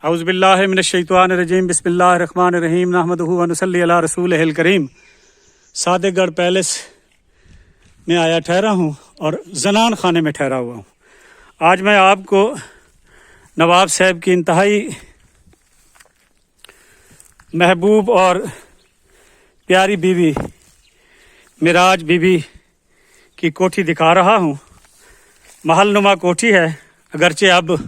औज़ु बिल्लाहि मिनश्शैतानिर्रजीम बिस्मिल्लाहिर्रहमानिर्रहीम नहमदुहु व नुसल्ली अला रसूलिहिल करीम। सादेगढ़ पैलेस में आया ठहरा हूँ और जनान खाने में ठहरा हुआ हूँ। आज मैं आपको नवाब साहब की इंतहाई महबूब और प्यारी बीवी मिराज बीबी की कोठी दिखा रहा हूँ। महलनुमा कोठी है, अगरचे अब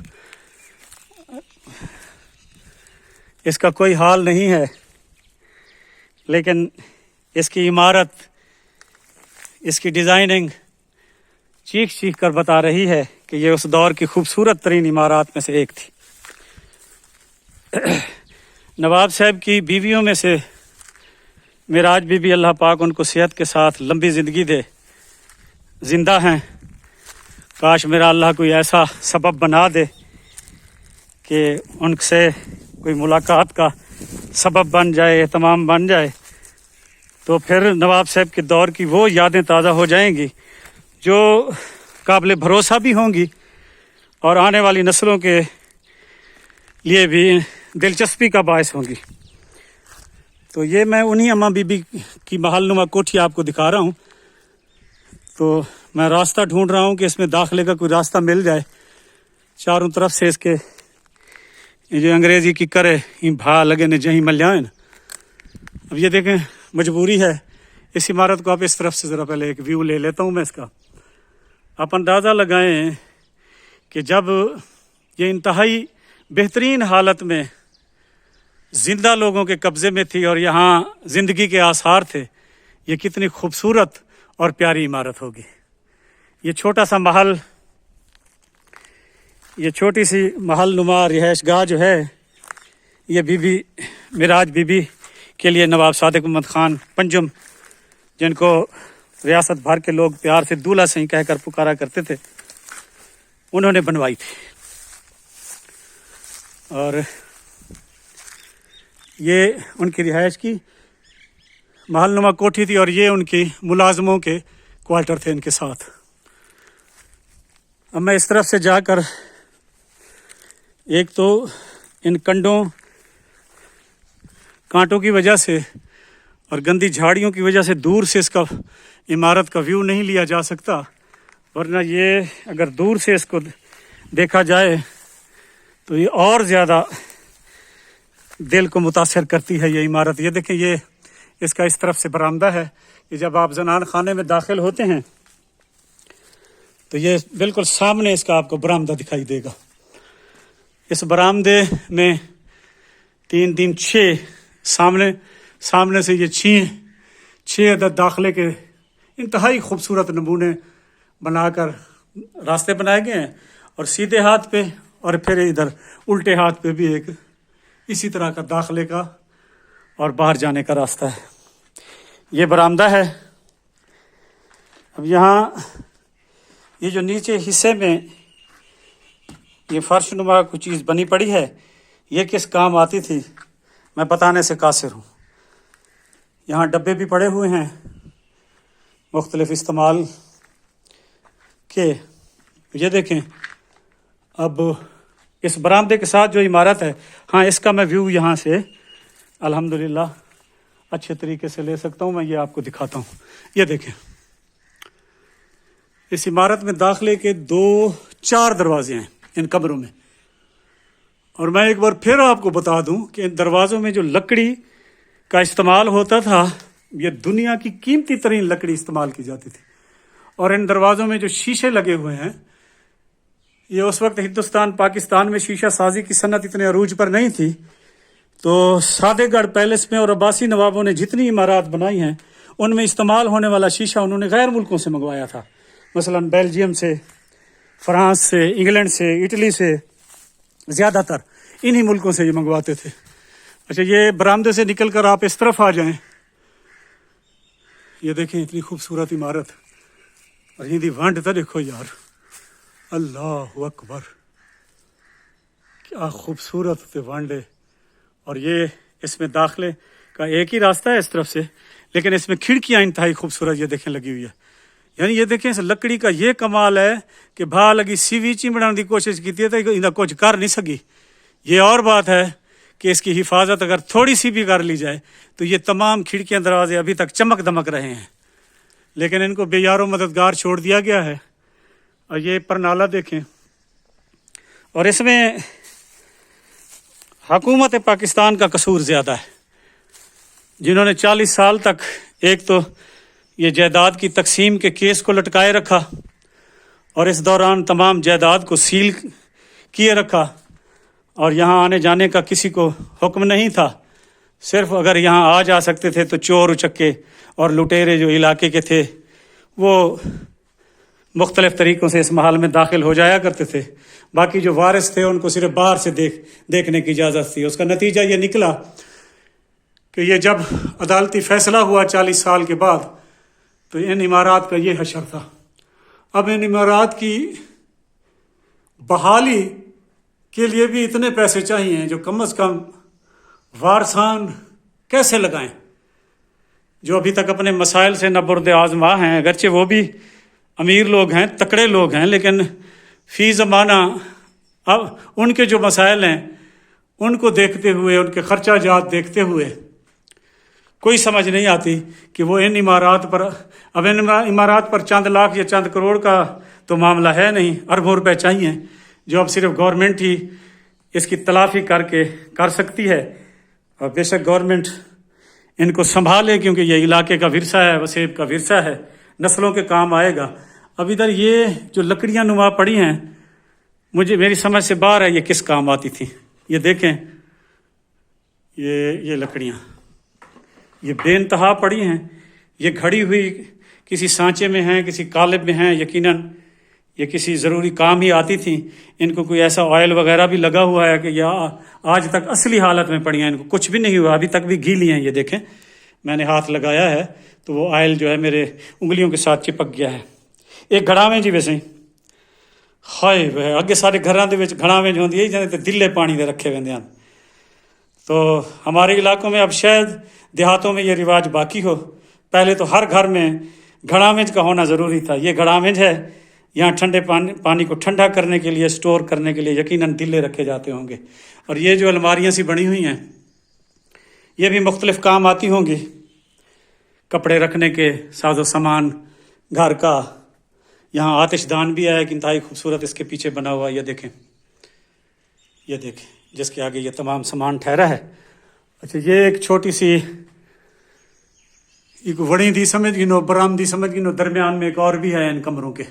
इसका कोई हाल नहीं है, लेकिन इसकी इमारत, इसकी डिज़ाइनिंग चीख चीख कर बता रही है कि ये उस दौर की खूबसूरत तरीन इमारत में से एक थी। नवाब साहब की बीवियों में से मिराज बीबी, अल्लाह पाक उनको सेहत के साथ लंबी ज़िंदगी दे, ज़िंदा हैं। काश मेरा अल्लाह कोई ऐसा सबब बना दे कि उनसे कोई मुलाकात का सबब बन जाए, एहतमाम बन जाए, तो फिर नवाब साहब के दौर की वो यादें ताज़ा हो जाएंगी जो काबिल भरोसा भी होंगी और आने वाली नस्लों के लिए भी दिलचस्पी का बायस होंगी। तो ये मैं उन्हीं अम्मा बीबी की महलनुमा कोठी आपको दिखा रहा हूँ। तो मैं रास्ता ढूंढ रहा हूँ कि इसमें दाखिले का कोई रास्ता मिल जाए। चारों तरफ से इसके ये जो अंग्रेज़ी की करे ही भा लगे ने जहीं मल जाए ना। अब ये देखें, मजबूरी है। इस इमारत को आप इस तरफ से ज़रा पहले एक व्यू ले लेता हूँ मैं इसका। आप अंदाज़ा लगाएं कि जब ये इंतहाई बेहतरीन हालत में ज़िंदा लोगों के कब्ज़े में थी और यहाँ ज़िंदगी के आसार थे, ये कितनी खूबसूरत और प्यारी इमारत होगी। ये छोटा सा महल, ये छोटी सी महलनुमा रिहाइशगाह जो है, ये बीबी मिराज बीबी के लिए नवाब सादिक अहमद खान पंजुम, जिनको रियासत भर के लोग प्यार से दूल्हा सही कहकर पुकारा करते थे, उन्होंने बनवाई थी। और ये उनकी रिहाइश की महलनुमा कोठी थी और ये उनकी मुलाजमों के क्वार्टर थे इनके साथ। अब मैं इस तरफ से जाकर एक तो इन कांटों की वजह से और गंदी झाड़ियों की वजह से दूर से इसका इमारत का व्यू नहीं लिया जा सकता, वरना ये अगर दूर से इसको देखा जाए तो ये और ज़्यादा दिल को मुतासर करती है ये इमारत। ये देखें, ये इसका इस तरफ से बरामदा है कि जब आप जनान खाने में दाखिल होते हैं तो ये बिल्कुल सामने इसका आपको बरामदा दिखाई देगा। इस बरामदे में 3-3-6 सामने से ये 6 अदद दाखिले के इंतहाई खूबसूरत नमूने बनाकर रास्ते बनाए गए हैं और सीधे हाथ पे और फिर इधर उल्टे हाथ पे भी एक इसी तरह का दाखिले का और बाहर जाने का रास्ता है। ये बरामदा है। अब यहाँ ये जो नीचे हिस्से में ये फर्श नुमा कुछ चीज़ बनी पड़ी है, ये किस काम आती थी मैं बताने से कासिर हूँ। यहाँ डब्बे भी पड़े हुए हैं मुख्तलिफ इस्तेमाल के। ये देखें, अब इस बरामदे के साथ जो इमारत है, हाँ, इसका मैं व्यू यहाँ से अल्हम्दुलिल्लाह अच्छे तरीके से ले सकता हूँ। मैं ये आपको दिखाता हूँ। ये देखें, इस इमारत में दाखिले के 2-4 दरवाजे हैं इन कमरों में। और मैं एक बार फिर आपको बता दूं कि इन दरवाज़ों में जो लकड़ी का इस्तेमाल होता था, ये दुनिया की कीमती तरीन लकड़ी इस्तेमाल की जाती थी। और इन दरवाज़ों में जो शीशे लगे हुए हैं, ये उस वक्त हिंदुस्तान पाकिस्तान में शीशा साजी की सनत इतने अरूज पर नहीं थी। तो सादेगढ़ पैलेस में और अब्बासी नवाबों ने जितनी इमारत बनाई हैं, उनमें इस्तेमाल होने वाला शीशा उन्होंने गैर मुल्कों से मंगवाया था। मसलन बेल्जियम से, फ्रांस से, इंग्लैंड से, इटली से, ज़्यादातर इन्हीं मुल्कों से ये मंगवाते थे। अच्छा, ये बरामदे से निकल कर आप इस तरफ आ जाएं, ये देखें इतनी खूबसूरत इमारत। और हिंदी वंड तो देखो यार, अल्लाह अकबर, क्या खूबसूरत वंड है। और ये इसमें दाखिले का एक ही रास्ता है इस तरफ से, लेकिन इसमें खिड़कियाँ इंतहाई खूबसूरत ये देखें लगी हुई है। यानी ये देखें, इस लकड़ी का ये कमाल है कि भा लगी सीवी ची बनाने की कोशिश की थी तो इन्हें कुछ कर नहीं सकी। یہ اور بات ہے کہ اس کی حفاظت اگر تھوڑی سی بھی کر لی جائے تو یہ تمام کھڑکیاں دروازے ابھی تک چمک دمک رہے ہیں، لیکن ان کو بے یار و مددگار چھوڑ دیا گیا ہے۔ اور یہ پرنالہ دیکھیں، اور اس میں حکومت پاکستان کا قصور زیادہ ہے، جنہوں نے 40 سال تک ایک تو یہ جائیداد کی تقسیم کے کیس کو لٹکائے رکھا، اور اس دوران تمام جائیداد کو سیل کیے رکھا، اور یہاں آنے جانے کا کسی کو حکم نہیں تھا۔ صرف اگر یہاں آ جا سکتے تھے تو چور اچکے اور لٹیرے جو علاقے کے تھے وہ مختلف طریقوں سے اس محل میں داخل ہو جایا کرتے تھے، باقی جو وارث تھے ان کو صرف باہر سے دیکھنے کی اجازت تھی۔ اس کا نتیجہ یہ نکلا کہ یہ جب عدالتی فیصلہ ہوا 40 سال کے بعد تو ان عمارات کا یہ حشر تھا۔ اب ان عمارات کی بحالی کے لیے بھی اتنے پیسے چاہیے جو کم از کم وارثان کیسے لگائیں، جو ابھی تک اپنے مسائل سے نہ برد آزما ہیں، اگرچہ وہ بھی امیر لوگ ہیں، تکڑے لوگ ہیں، لیکن فی زمانہ اب ان کے جو مسائل ہیں ان کو دیکھتے ہوئے، ان کے خرچہ جات دیکھتے ہوئے کوئی سمجھ نہیں آتی کہ وہ ان عمارات پر چند لاکھ یا چند کروڑ کا تو معاملہ ہے نہیں، اربوں روپے چاہیے جو اب صرف گورنمنٹ ہی اس کی تلافی کر سکتی ہے۔ اور بے شک گورنمنٹ ان کو سنبھالے، کیونکہ یہ علاقے کا ورثہ ہے، وسیب کا ورثہ ہے، نسلوں کے کام آئے گا۔ اب ادھر یہ جو لکڑیاں نما پڑی ہیں میری سمجھ سے باہر ہے یہ کس کام آتی تھی۔ یہ دیکھیں، یہ لکڑیاں یہ بے انتہا پڑی ہیں، یہ گھڑی ہوئی کسی سانچے میں ہیں، کسی قالب میں ہیں، یقیناً یہ کسی ضروری کام ہی آتی تھیں۔ ان کو کوئی ایسا آئل وغیرہ بھی لگا ہوا ہے کہ یہ آج تک اصلی حالت میں پڑی ہیں، ان کو کچھ بھی نہیں ہوا، ابھی تک بھی گیلی ہیں۔ یہ دیکھیں، میں نے ہاتھ لگایا ہے تو وہ آئل جو ہے میرے انگلیوں کے ساتھ چپک گیا ہے۔ ایک گھڑاویں جی ویسے ہائے وہ اگے سارے گھراں دے وچ گھڑاویں جو ہوندی ہے تے دلے پانی دے رکھے ہوندے ہیں، تو ہمارے علاقوں میں اب شاید دیہاتوں میں یہ رواج باقی ہو۔ پہلے تو ہر گھر میں گھڑاویں کا ہونا ضروری تھا۔ یہ گھڑاویں ہے، یہاں ٹھنڈے پانی کو ٹھنڈا کرنے کے لیے، سٹور کرنے کے لیے یقیناً دلے رکھے جاتے ہوں گے۔ اور یہ جو الماریاں سی بنی ہوئی ہیں یہ بھی مختلف کام آتی ہوں گی، کپڑے رکھنے کے، ساز و سامان گھر کا۔ یہاں آتش دان بھی ہے، ایک انتہائی خوبصورت اس کے پیچھے بنا ہوا، یہ دیکھیں جس کے آگے یہ تمام سامان ٹھہرا ہے۔ اچھا، یہ ایک چھوٹی سی ایک وڑی دی سمجھ گنو، برآمدی سمجھ گنو، درمیان میں ایک اور بھی ہے ان کمروں کے،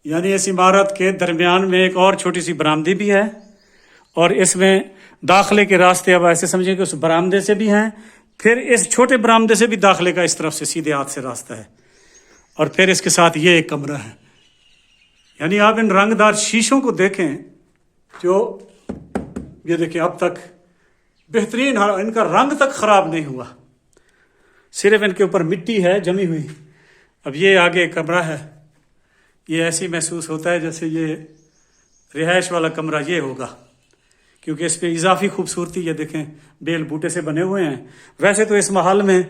یعنی اس عمارت کے درمیان میں ایک اور چھوٹی سی برآمدی بھی ہے، اور اس میں داخلے کے راستے اب ایسے سمجھیں کہ اس برآمدے سے بھی ہیں، پھر اس چھوٹے برآمدے سے بھی داخلے کا اس طرف سے سیدھے ہاتھ سے راستہ ہے، اور پھر اس کے ساتھ یہ ایک کمرہ ہے۔ یعنی آپ ان رنگ دار شیشوں کو دیکھیں جو یہ دیکھیں اب تک بہترین، ان کا رنگ تک خراب نہیں ہوا، صرف ان کے اوپر مٹی ہے جمی ہوئی۔ اب یہ آگے کمرہ ہے، یہ ایسی محسوس ہوتا ہے جیسے یہ رہائش والا کمرہ یہ ہوگا، کیونکہ اس پہ اضافی خوبصورتی یہ دیکھیں بیل بوٹے سے بنے ہوئے ہیں۔ ویسے تو اس محل میں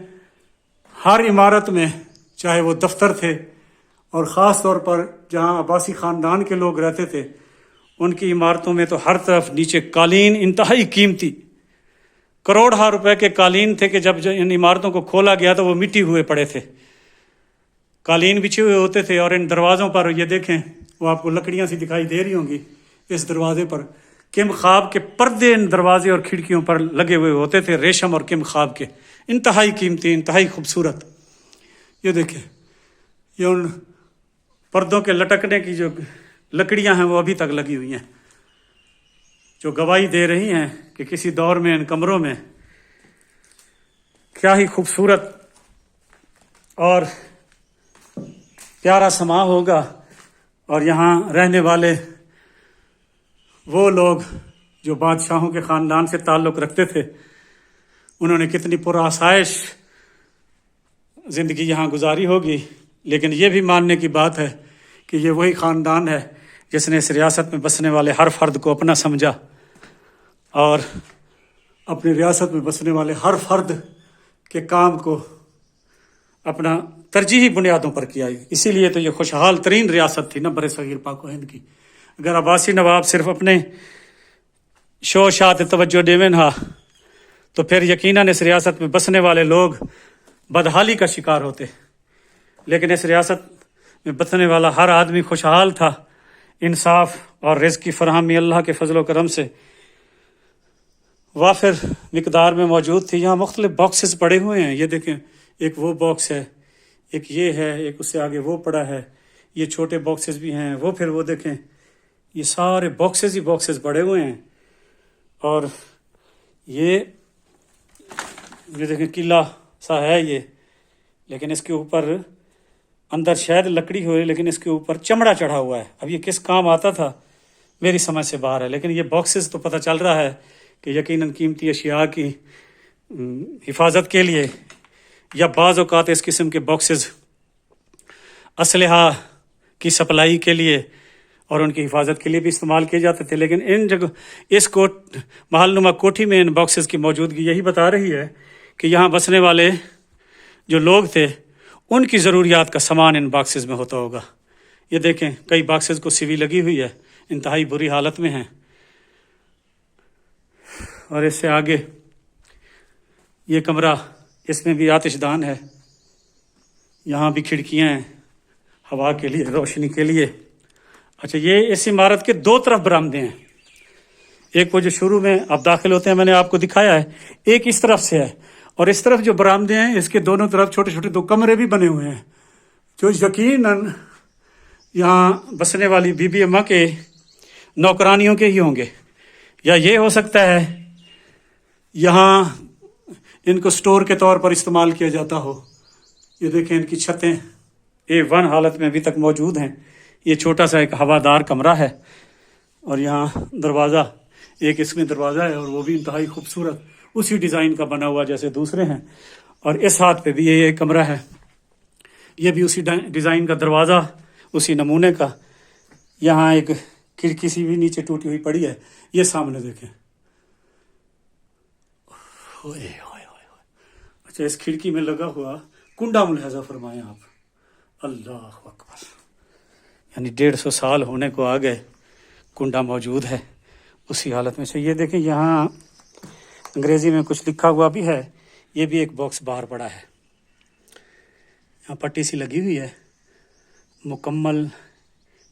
ہر عمارت میں، چاہے وہ دفتر تھے اور خاص طور پر جہاں عباسی خاندان کے لوگ رہتے تھے، ان کی عمارتوں میں تو ہر طرف نیچے قالین انتہائی قیمتی کروڑہ روپے کے قالین تھے کہ جب ان عمارتوں کو کھولا گیا تو وہ مٹی ہوئے پڑے تھے، قالین بچھے ہوئے ہوتے تھے۔ اور ان دروازوں پر یہ دیکھیں، وہ آپ کو لکڑیاں سی دکھائی دے رہی ہوں گی، اس دروازے پر کم خواب کے پردے ان دروازے اور کھڑکیوں پر لگے ہوئے ہوتے تھے، ریشم اور کم خواب کے، انتہائی قیمتی، انتہائی خوبصورت۔ یہ دیکھیں، یہ ان پردوں کے لٹکنے کی جو لکڑیاں ہیں وہ ابھی تک لگی ہوئی ہیں، جو گواہی دے رہی ہیں کہ کسی دور میں ان کمروں میں کیا ہی خوبصورت اور پیارا سما ہوگا۔ اور یہاں رہنے والے وہ لوگ جو بادشاہوں کے خاندان سے تعلق رکھتے تھے، انہوں نے کتنی پرآسائش زندگی یہاں گزاری ہوگی۔ لیکن یہ بھی ماننے کی بات ہے کہ یہ وہی خاندان ہے جس نے اس ریاست میں بسنے والے ہر فرد کو اپنا سمجھا، اور اپنی ریاست میں بسنے والے ہر فرد کے کام کو اپنا ترجیحی بنیادوں پر کیا۔ اسی لیے تو یہ خوشحال ترین ریاست تھی نا برصغیر پاک و ہند کی۔ اگر عباسی نواب صرف اپنے शोशात तवज्जो देवेन हा तो फिर यकीनन इस रियासत में बसने वाले लोग बदहाली का शिकार होते। लेकिन इस रियासत में बसने वाला हर आदमी खुशहाल था। इंसाफ और रिज़्क़ की फरहमी अल्लाह के फजल व करम से वाफिर मिकदार में मौजूद थी। यहाँ मुख्तलिफ बॉक्सेस पड़े हुए हैं, ये देखें, एक वो बॉक्स है, एक ये है, एक उससे आगे वो पड़ा है, ये छोटे बॉक्सेस भी हैं, वो फिर वो देखें, ये सारे बॉक्सेस ही बॉक्सेस पड़े हुए हैं। और ये देखें किला सा है ये, लेकिन इसके ऊपर अंदर शायद लकड़ी हो, लेकिन इसके ऊपर चमड़ा चढ़ा हुआ है। अब ये किस काम आता था मेरी समझ से बाहर है, लेकिन ये बॉक्सेस तो पता चल रहा है कि यकीनन कीमती अशिया की हिफाजत के लिए या बाज़ औक़ात इस किस्म के बॉक्सेस असलहा की सप्लाई के लिए और उनकी हिफाजत के लिए भी इस्तेमाल किए जाते थे। लेकिन इन जगह इस महलनुमा कोठी में इन बॉक्सेस की मौजूदगी यही बता रही है कि यहाँ बसने वाले जो लोग थे उनकी ज़रूरियात का सामान इन बॉक्सेस में होता होगा। ये देखें, कई बॉक्सेस को सीवी लगी हुई है, इंतहाई बुरी हालत में हैं। और इससे आगे ये कमरा, इसमें भी आतिशदान है, यहाँ भी खिड़कियाँ हैं हवा के लिए, रोशनी के लिए। अच्छा, ये इस इमारत के दो तरफ बरामदे हैं, एक वो जो शुरू में आप दाखिल होते हैं मैंने आपको दिखाया है, एक इस तरफ से है, और इस तरफ जो बरामदे हैं इसके दोनों तरफ छोटे छोटे दो कमरे भी बने हुए हैं जो यकीनन यहाँ बसने वाली बीबी अम्मा के नौकरानियों के ही होंगे, या ये हो सकता है यहाँ इनको स्टोर के तौर पर इस्तेमाल किया जाता हो। ये देखें, इनकी छतें A1 हालत में अभी तक मौजूद हैं। ये छोटा सा एक हवादार कमरा है और यहाँ दरवाज़ा, एक इसमें दरवाज़ा है और वो भी इंतहाई खूबसूरत उसी डिज़ाइन का बना हुआ जैसे दूसरे हैं। और इस हाथ पे भी ये कमरा है, ये भी उसी डिज़ाइन का दरवाज़ा, उसी नमूने का। यहाँ एक खिड़की सी भी नीचे टूटी हुई पड़ी है, ये सामने देखें। ओए ओए ओए। अच्छा, इस खिड़की में लगा हुआ कुंडा मुलाहजा फरमाएं आप, अल्लाह अकबर, यानी 150 साल होने को आ गए, कुंडा मौजूद है उसी हालत में से। ये देखें, यहाँ अंग्रेज़ी में कुछ लिखा हुआ भी है, ये भी एक बॉक्स बाहर पड़ा है। यहाँ पट्टी सी लगी हुई है, मुकम्मल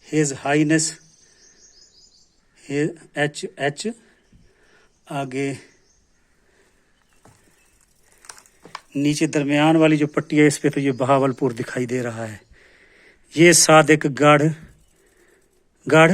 हिज हाईनेस H आगे नीचे दरमियान वाली जो पट्टी है इस पे तो ये बहावलपुर दिखाई दे रहा है। ये सादिक गढ़